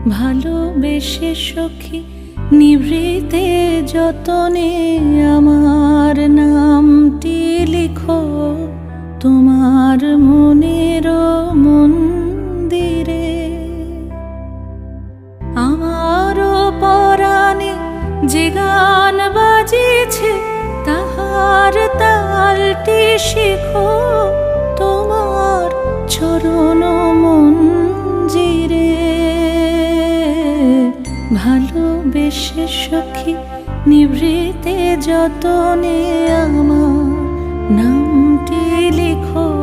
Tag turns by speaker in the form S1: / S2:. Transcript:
S1: ভালোবেসে সখী নিভৃতে যতনে আমার নামটি লিখো তোমার মনের মন্দিরে। আমারও পরাণে যে গান বাজিছে তাহার তালটি শিখো তোমার চরণ মঞ্জিরে। ভালোবেসে সখী নিভৃতে যতনে আমার নামটি লিখো